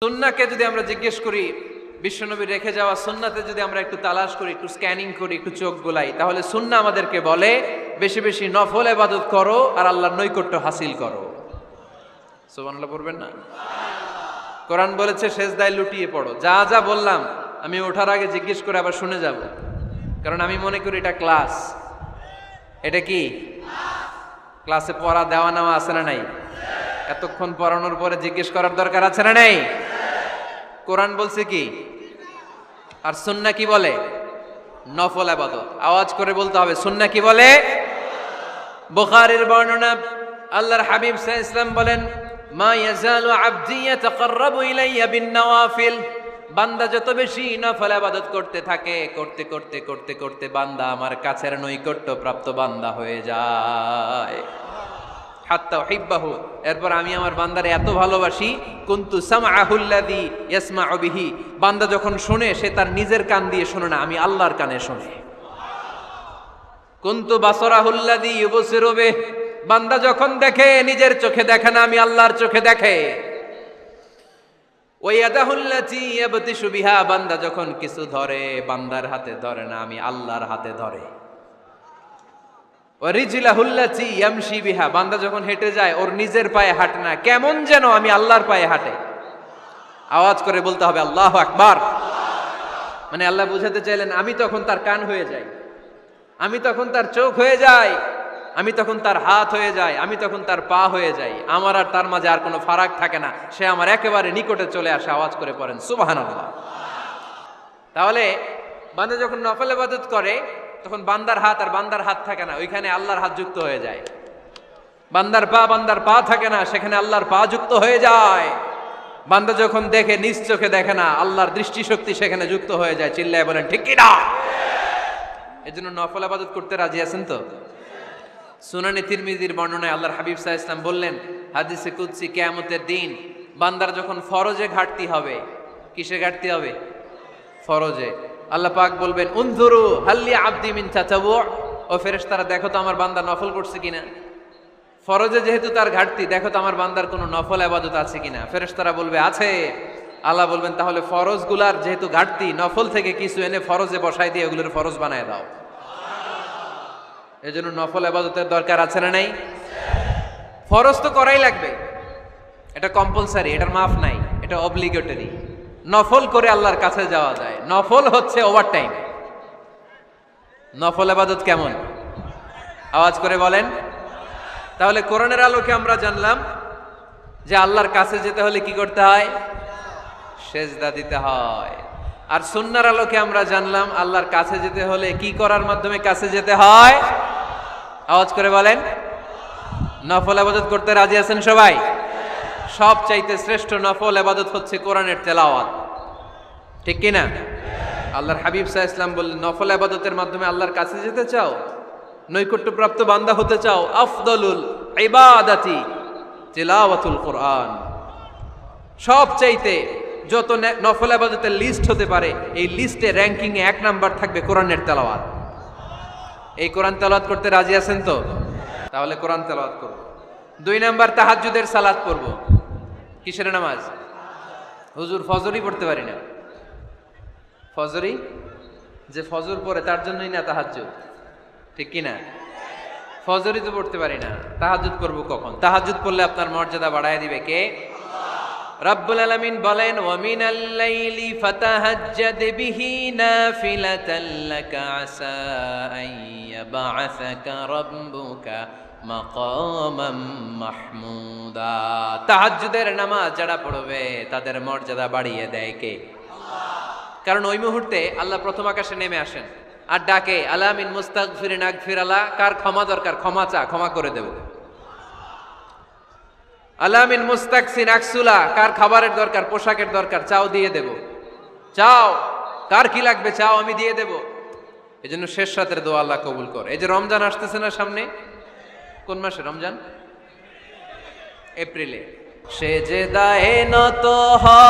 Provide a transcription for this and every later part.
সুন্নাহকে যদি আমরা জিজ্ঞেস করি, বিশ্বনবী রেখে যাওয়া সুন্নাতে যদি আমরা একটু তালাশ করি, একটু স্ক্যানিং করি, একটু চোখ গোলাই, তাহলে সুন্নাহ আমাদেরকে বলে বেশি বেশি নফল ইবাদত করো আর আল্লাহর নৈকট্য হাসিল করো। সুবহানাল্লাহ পড়বেন না? কোরআন বলেছে সেজদায় লুটিয়ে পড়ো। যা যা বললাম আমি ওঠার আগে জিজ্ঞেস করে আবার শুনে যাব, কারণ আমি মনে করি এটা ক্লাস। এটা কি ক্লাসে পড়া দেওয়া নেওয়া আছে না নাই? এতক্ষণ পড়ানোর পরে জিজ্ঞেস করার দরকার আছে না নাই? কোরআন বলছে কি আর সুন্নাহ কি বলে? নফল ইবাদত। আওয়াজ করে বলতে হবে, সুন্নাহ কি বলে? বুখারীর বর্ণনা, আল্লাহর হাবিব সাল্লাল্লাহু আলাইহি ওয়াসাল্লাম বলেন, মা ইয়াজালু আবদি ইয়াতাকাররাবু ইলাইয়া বিন নওয়াফিল। বান্দা যত বেশি নফল ইবাদত করতে থাকে, করতে করতে করতে করতে বান্দা আমার কাছের নৈকট্য প্রাপ্ত বান্দা হয়ে যায়। হাত্তা উহিব্বাহু, এরপর আমি আমার বান্দারে এত ভালোবাসি, কুনতু সামআহুল্লাযী ইয়াসমাউ বিহি। বান্দা যখন শুনে সে তার নিজের কান দিয়ে শুনে না, আমি আল্লাহর কানে শুনে। কুনতু বাসারাহুল্লাযী ইউবসিরু বিহি। বান্দা যখন দেখে নিজের চোখে দেখে না, আমি আল্লাহর চোখে দেখে। ওয়া ইয়াদাহুল্লাতী ইয়াবতিশু বিহা। বান্দা যখন কিছু ধরে বান্দার হাতে ধরে না, আমি আল্লাহর হাতে ধরে। ওয়া রিজলাহুল্লাতী ইয়ামশি বিহা। বান্দা যখন হেঁটে যায় ওর নিজের পায়ে হাঁটে না, কেমন যেন আমি আল্লাহর পায়ে হাঁটে। আওয়াজ করে বলতে হবে আল্লাহু আকবার। মানে আল্লাহ বুঝাতে চাইলেন আমি তখন তার কান হয়ে যাই, আমি তখন তার চোখ হয়ে যাই, আমি তখন তার হাত হয়ে যাই, আমি তখন তার পা হয়ে যাই। আমার আর তার মাঝে আর কোনো ফারাক থাকে না, সে আমার একেবারে নিকটে চলে আসে। আওয়াজ করে পড়েন সুবহানাল্লাহ। তাহলে বান্দা যখন নফল ইবাদত করে তখন বান্দার হাত আর বান্দার হাত থাকে না, ওইখানে আল্লাহর হাত যুক্ত হয়ে যায়। বান্দার পা থাকে না, সেখানে আল্লাহর পা যুক্ত হয়ে যায়। বান্দা যখন দেখে নিজ চোখে দেখে না, আল্লাহর দৃষ্টিশক্তি সেখানে যুক্ত হয়ে যায়। চিল্লায় বলেন ঠিক কি না? এজন্য নফল ইবাদত করতে রাজি আছেন তো? সুনানে তিরমিজির বর্ণনায় আল্লাহর হাবিব সাল্লাল্লাহু আলাইহি ওয়াসাল্লাম বললেন, হাদিসে কুদসি, কিয়ামতের দিন বান্দার যখন ফরজে ঘাটতি হবে, কিসে ঘাটতি হবে? ফরজে। আল্লাহ পাক বলবেন, উনজুরু হাল্লি আবদি মিন তাতাবু। ও ফেরেশতারা দেখো তো আমার বান্দা নফল করছে কিনা। ফরজে যেহেতু তার ঘাটতি, দেখো তো আমার বান্দার কোনো নফল ইবাদত আছে কিনা। ফেরেশতারা বলবে আছে। আল্লাহ বলবেন তাহলে ফরজগুলার যেহেতু ঘাটতি, নফল থেকে কিছু এনে ফরজে বসাই দিয়ে ওগুলোর ফরজ বানায় দাও। এজন্য নফল ইবাদতের দরকার আছে না নাই? ফরজ তো করাই লাগবে, এটা কম্পালসারি, এটার মাফ নাই, এটা অব্লিগেটরি। নফল করে আল্লাহর কাছে যাওয়া যায়। নফল হচ্ছে ওভারটাইম। নফল ইবাদত কেমন? আওয়াজ করে বলেন। তাহলে কোরআনের আলোকে আমরা জানলাম যে আল্লাহর কাছে যেতে হলে কি করতে হয়? সেজদা দিতে হয়। আর সুন্নাহর আলোকে আমরা জানলাম আল্লাহর কাছে যেতে হলে কি করার মাধ্যমে কাছে যেতে হয়? আওয়াজ করে বলেন। নফল ইবাদত করতে রাজি আছেন সবাই? সবচাইতে শ্রেষ্ঠ নফল ইবাদত হচ্ছে কোরআনের তেলাওয়াত, ঠিক কি না? আল্লাহর হাবিব সাল্লাল্লাহু আলাইহি ওয়াসাল্লাম বললেন, নফল ইবাদতের মাধ্যমে আল্লাহর কাছে যেতে চাও, নৈকট্যপ্রাপ্ত বান্দা হতে চাও, আফদলুল ইবাদাতি তিলাওয়াতুল কোরআন। সবচাইতে যত নফল ইবাদতের লিস্ট হতে পারে, এই লিস্টে র্যাঙ্কিং এ 1 নাম্বার থাকবে কোরআনের তেলাওয়াত। এই কোরআন তেলাওয়াত করতে রাজি আছেন তো? তাহলে কোরআন তেলাওয়াত করব। 2 নাম্বার তাহাজ্জুদের সালাত পড়ব। কিসের নামাজ? হুজুর ফজরই পড়তে পারি না। ফজরই যে ফজর পড়ে তার জন্যই না তাহাজ্জুদ, ঠিক কি না? ফজরই তো পড়তে পারি না, তাহাজ্জুদ করব কখন? তাহাজ্জুদ পড়লে আপনার মর্যাদা বাড়ায় দিবে কে? রব্বুল আলামিন বলেন, ওয়া মিনাল লাইলি ফাতাহাজ্জাদ বিহি নাফিলাতাল লাকা আসা আন ইয়াবআসাকা রাব্বুকা মাকামাম মাহমুদা। তাহাজ্জুদের নামাজ যারা পড়বে তাদের মর্যাদা বাড়িয়ে দেয় কে? আল্লাহ। কারণ ওই মুহূর্তে আল্লাহ প্রথম আকাশে নেমে আসেন আর ডাকে, আলা মিন মুস্তাগফিরিন আগফির আলা। কার ক্ষমা দরকার? ক্ষমা চা, ক্ষমা করে দেব। আলা মিন মুস্তাকসিন আকসুলা। কার খাবারের দরকার, পোশাকের দরকার, চাও দিয়ে দেব। চাও, কার কি লাগবে চাও, আমি দিয়ে দেব। এজন্য শেষ রাতের দোয়া আল্লাহ কবুল করে। এই যে রমজান আসতেছে না সামনে, কোন মাসে রমজান? এপ্রিলে। সেজদায়ে নত হও,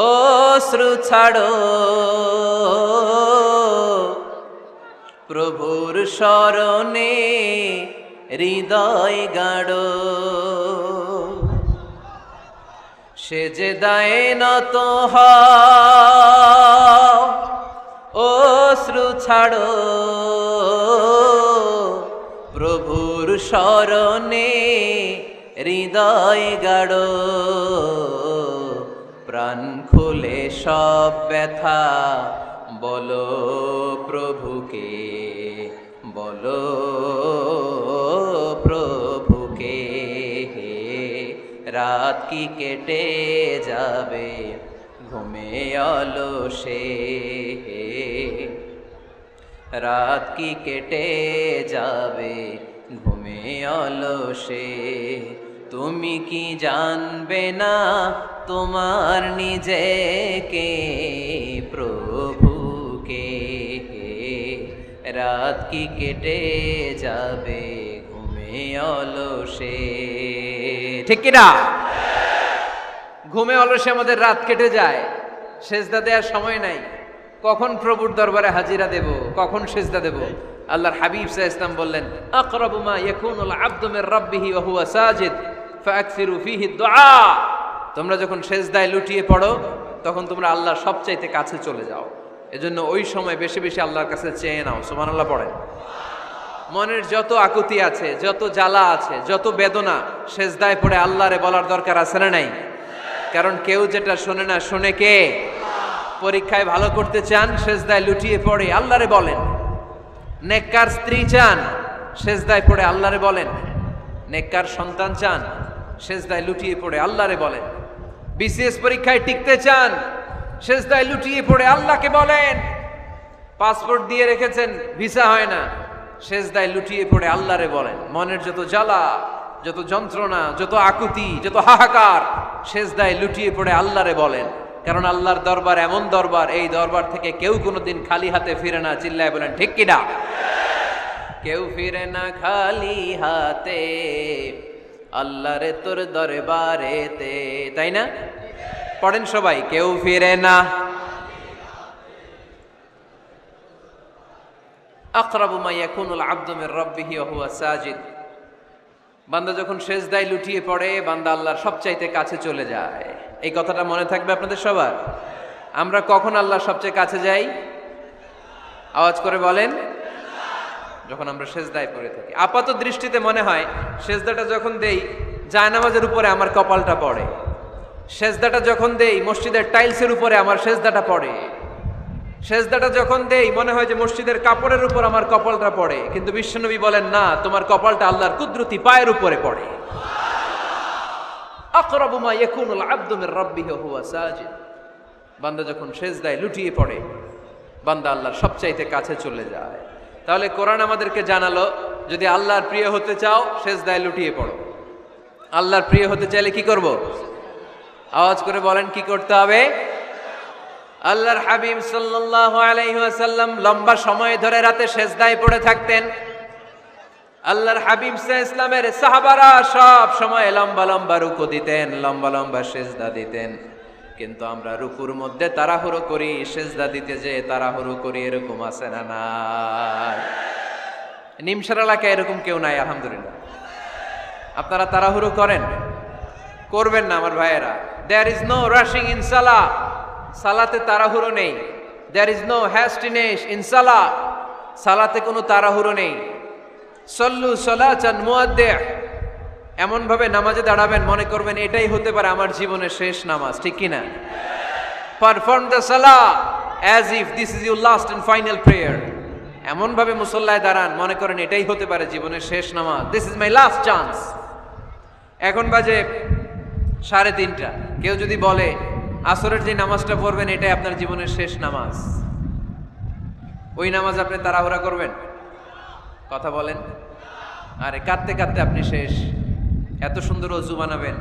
অশ্রু ছাড়ো, প্রভুর শরণে হৃদয় গাড়ো। সেজদায় নত হও, অশ্রু ছাড়ো, প্রভুর শরণে হৃদয় গাড়ো, প্রাণ খুলে সব ব্যথা বলো প্রভুকে, বলো প্রভুকে। রাত কি কেটে যাবে ঘুমে অলসে, রাত কি কেটে যাবে ঘুমে অলসে। তুমি কি জানবে না তোমার নিজেকে, প্রভুকে। রাত কি কেটে যাবে ঘুমে অলসে, ঠিক কিনা? ঘুমে অলসে আমাদের রাত কেটে যায়, সেজদা দেওয়ার সময় নাই। কখন প্রভুর দরবারে হাজিরা দেব, কখন সেজদা দেব? আল্লাহর হাবিব সাল্লাল্লাহু আলাইহি ওয়াসাল্লাম বললেন, আকরাবু মা ইয়াকুনুল আবদু মির রাব্বিহি ওয়া হুয়া সাজিদ ফাআকসিরু ফীহি দুআ। তোমরা যখন সেজদায় লুটিয়ে পড়ো তখন তোমরা আল্লাহর সবচাইতে কাছে চলে যাও। এজন্য ওই সময় বেশি বেশি আল্লাহর কাছে চেয়ে নাও। সুবহানাল্লাহ পড়েন। মনের যত আকুতি আছে, যত জ্বালা আছে, যত বেদনা, সেজদায় পড়ে আল্লাহরে বলার দরকার আছে না নাই? কারণ কেউ যেটা শোনে না, শোনে কে? পরীক্ষায় ভালো করতে চান, সেজদায় লুটিয়ে পড়ে আল্লাহরে বলেন। নেককার স্ত্রী চান, সেজদায় পড়ে আল্লাহরে বলেন। নেককার সন্তান চান, সেজদায় লুটিয়ে পড়ে আল্লাহরে বলেন। বিসিএস পরীক্ষায় টিকতে চান, সেজদায় লুটিয়ে পড়ে আল্লাহকে বলেন। পাসপোর্ট দিয়ে রেখেছেন, ভিসা হয় না, সেজদায় লুটিয়ে পড়ে আল্লাহরে বলেন। মনের যত জ্বালা, যত যন্ত্রণা, যত আকুতি, যত হাহাকার, সেজদায় লুটিয়ে পড়ে আল্লাহরে বলেন। কারণ আল্লাহর দরবার এমন দরবার, এই দরবার থেকে কেউ কোনোদিন খালি হাতে ফিরে না। চিল্লায় বলেন ঠিক কিনা? কেউ ফিরে না খালি হাতে আল্লাহরে তোর দরবারেতে, তাই না? পড়েন সবাই, কেউ ফিরে না। আকরাবু মা ইয়াকুনুল আবদু মির রাব্বিহি ওয়া হুয়া সাজিদ। বান্দা যখন সেজদায় লুটিয়ে পড়ে, বান্দা আল্লাহর সবচাইতে কাছে চলে যায়। এই কথাটা মনে থাকবে আপনাদের সবার। আমরা কখন আল্লাহর সবচেয়ে কাছে যাই? আওয়াজ করে বলেন। যখন আমরা সেজদায় পড়ে থাকি। আপাত দৃষ্টিতে মনে হয় সেজদাটা যখন দেই জায়নামাজের উপরে আমার কপালটা পড়ে, সেজদাটা যখন দেই মসজিদের টাইলসের উপরে আমার সেজদাটা পড়ে, সেজদাটা যখন দেই মনে হয় যে মসজিদের কাপড়ের উপর আমার কপালটা পড়ে। কিন্তু বিশ্বনবী বলেন না, তোমার কপালটা আল্লাহর কুদরতি পায়ের উপরে পড়ে। আকরাবু মা ইয়াকুনুল আবদু মির রাব্বিহি ওয়া হুয়া সাজিদ। বান্দা যখন সেজদায় লুটিয়ে পড়ে, বান্দা আল্লাহর সবচাইতে কাছে চলে যায়। তাহলে কোরআন আমাদেরকে জানালো, যদি আল্লাহর প্রিয় হতে চাও সেজদায় লুটিয়ে পড়ো। আল্লাহর প্রিয় হতে চাইলে কি করব? আওয়াজ করে বলেন কি করতে হবে? আল্লাহর হাবিব সাল্লাল্লাহু আলাইহি ওয়াসাল্লাম লম্বা সময় ধরে রাতে সেজদায় পড়ে থাকতেন। আল্লাহর হাবিব সাল্লাল্লাহু আলাইহি ওয়াসাল্লামের সাহাবারা সব সময় লম্বা লম্বা রুকু দিতেন, লম্বা লম্বা সেজদা দিতেন। কিন্তু আমরা রুকুর মধ্যে তাড়াহুড়ো করি, সেজদা দিতে যে তাড়াহুড়ো করি, এরকম আছে না নাই? নিমসার এলাকায় এরকম কেউ নাই আলহামদুলিল্লাহ। আপনারা তাড়াহুড়ো করেন? করবেন না আমার ভাইয়েরা। There is no rushing in salah. সালাতে তাড়াহুড়ো নেই। There is no hastiness in salah. সালাতে কোনো তাড়াহুড়ো নেই। সল্লু সালাতান মুআদ্দিআ। এমন ভাবে নামাজে দাঁড়াবেন মনে করবেন এটাই হতে পারে আমার জীবনের শেষ নামাজ, ঠিক কি না? পারফর্ম দ্য সালাহ as if this is your last and final prayer. এমন ভাবে মুসল্লায় দাঁড়ান মনে করেন এটাই হতে পারে জীবনের শেষ নামাজ। This is my last chance. এখন বাজে 3:30। কেউ যদি বলে আসরের যে নামাজটা পড়বেন এটাই আপনার জীবনের শেষ নামাজ, ওই নামাজ আপনি তাড়াহুড়া করবেন? কথা বলেন। আরে কাঁদতে কাঁদতে আপনি শেষ। এত সুন্দর ওযু বানাবেন,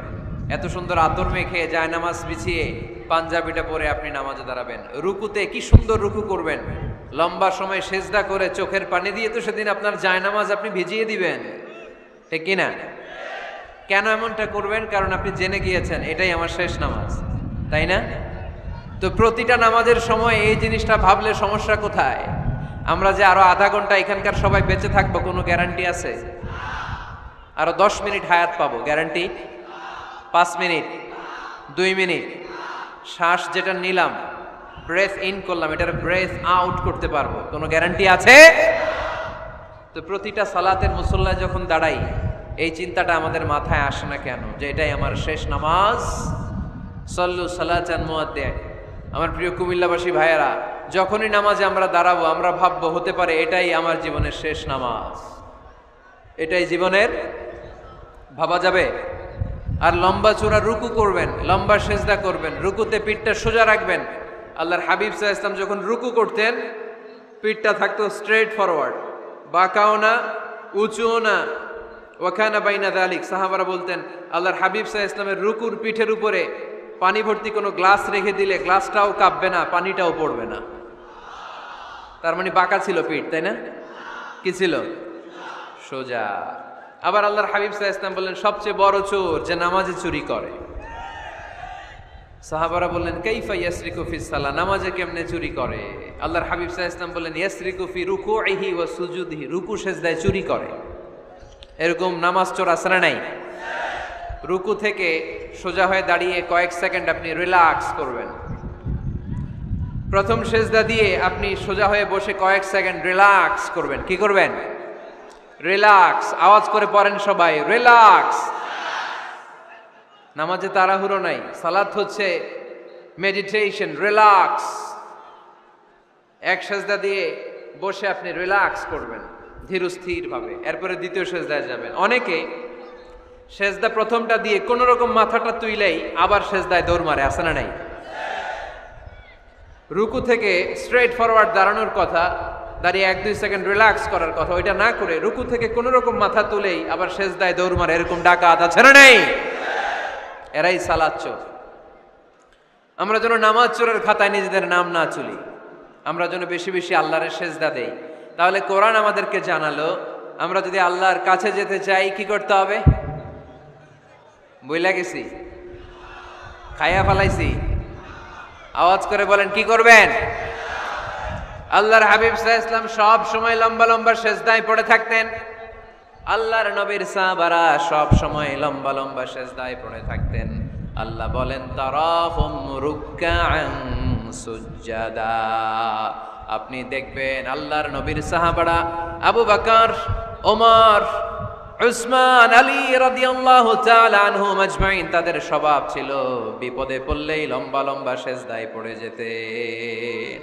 এত সুন্দর আতর মেখে জায়নামাজ বিছিয়ে পাঞ্জাবিটা পরে আপনি নামাজে দাঁড়াবেন। রুকুতে কি সুন্দর রুকু করবেন, লম্বা সময় সেজদা করে চোখের পানি দিয়ে তো সেদিন আপনার জায়নামাজ আপনি ভিজিয়ে দিবেন, ঠিক কিনা? কেন এমনটা করবেন? কারণ আপনি জেনে গিয়েছেন এটাই আমার শেষ নামাজ, তাই না? তো প্রতিটা নামাজের সময় এই জিনিসটা ভাবলে সমস্যা কোথায়? আমরা যে আরো আধা ঘন্টা এখানকার সবাই বেঁচে থাকবো কোনো গ্যারান্টি আছে? আরো 10 মিনিট হায়াত পাবো, গ্যারান্টি? 5 minute, 2 minute. শ্বাস যেটা নিলাম, ব্রেথ ইন করলাম, এটার ব্রেথ আউট করতে পারবো, কোনো গ্যারান্টি আছে? তো প্রতিটা সালাতের মুসল্লায় যখন দাঁড়াই, এই চিন্তাটা আমাদের মাথায় আসে না কেন যে এটাই আমার শেষ নামাজ? সল্লু সালাতান মুআদ্দিয়া। আমার প্রিয় কুমিল্লাবাসী ভাইয়েরা, যখনই নামাজে আমরা দাঁড়াবো, আমরা ভাববো হতে পারে এটাই আমার জীবনের শেষ নামাজ, এটাই জীবনের, ভাবা যাবে? আর লম্বা চূড়া রুকু করবেন, লম্বা সেজদা করবেন, রুকুতে পিঠটা সোজা রাখবেন। আল্লাহর হাবিব সাল্লাল্লাহু আলাইহি ওয়াসাল্লাম যখন রুকু করতেন, পিঠটা থাকতো স্ট্রেট ফরওয়ার্ড, বাঁকাও না, উঁচুও না। ওয়াকানা বাইনা যালিক। সাহাবারা বলতেন আল্লাহর হাবিব সাল্লাল্লাহু আলাইহি ওয়াসাল্লামের রুকুর পিঠের উপরে পানি ভর্তি কোনো গ্লাস রেখে দিলে গ্লাসটাও কাঁপবে না, পানিটাও পড়বে না। তার মানে বাঁকা ছিল পিঠ, তাই না? কি ছিল? সোজা। আবার আল্লাহর হাবিব সাল্লাল্লাহু আলাইহি ওয়াসাল্লাম বললেন সবচেয়ে বড় চোর যে নামাজে চুরি করে। সাহাবারা বললেন কাইফা ইয়াসরিকু ফিস সালাহ, নামাজে কেমনে চুরি করে? আল্লাহর হাবিব সাল্লাল্লাহু আলাইহি ওয়াসাল্লাম বললেন ইয়াসরিকু ফি রুকুইহি ওয়া সুজুদিহি, রুকু সেজদায় চুরি করে। এরকম নামাজ চোর আছে না নাই? রুকু থেকে সোজা হয়ে দাঁড়িয়ে কয়েক সেকেন্ড আপনি রিল্যাক্স করবেন। প্রথম সেজদা দিয়ে আপনি সোজা হয়ে বসে কয়েক সেকেন্ড রিল্যাক্স করবেন। কি করবেন? রিল্যাক্স। আওয়াজ করে পড়েন সবাই, রিল্যাক্স। নামাজে তাড়াহুড়ো নাই, সালাত হচ্ছে মেডিটেশন, রিল্যাক্স। এক সেজদা দিয়ে বসে আপনি রিল্যাক্স করবেন ধীর স্থির ভাবে, এরপরে দ্বিতীয় সেজদায় যাবেন। অনেকে সেজদা প্রথমটা দিয়ে কোন রকম মাথাটা তুইলেই আবার সেজদায় দৌড় মারে, আছে না নাই? রুকু থেকে স্ট্রেট ফরওয়ার্ড দাঁড়ানোর কথা, দাঁড়িয়ে 1-2 সেকেন্ড রিল্যাক্স করার কথা, ওইটা না করে রুকু থেকে কোন রকম মাথা তুলেই আবার সেজদায় দৌড় মারে, এরকম ডাকাত আছে না নাই? এরাই সালাত চোর। আমরা যেন নামাজ চোরের খাতায় নিজেদের নাম না তুলি, আমরা যেন বেশি বেশি আল্লাহর সেজদা দেই। তাহলে কোরআন আমাদেরকে জানালো আমরা যদি আল্লাহর কাছে যেতে চাই কি করতে হবে? বইলা গেছি? খাইয়া ফেলাইছি? আওয়াজ করে বলেন কি করবেন? আল্লাহর হাবিব সাল্লাল্লাহু আলাইহি ওয়াসাল্লাম সব সময় লম্বা লম্বা সেজদায় পড়ে থাকতেন। আল্লাহর নবীর সাহাবারা সব সময় লম্বা লম্বা সেজদায় পড়ে থাকতেন। আল্লাহ বলেন তারাহুম রুকআন সুজদা। আপনি দেখবেন আল্লাহর নবীর সাহাবারা আবু বকর, ওমর, উসমান, আলী রাদিয়াল্লাহু তাআলা আনহুম আজমাইন, তাদের স্বভাব ছিল বিপদে পড়লেই লম্বা লম্বা সেজদায় পড়ে যেতেন।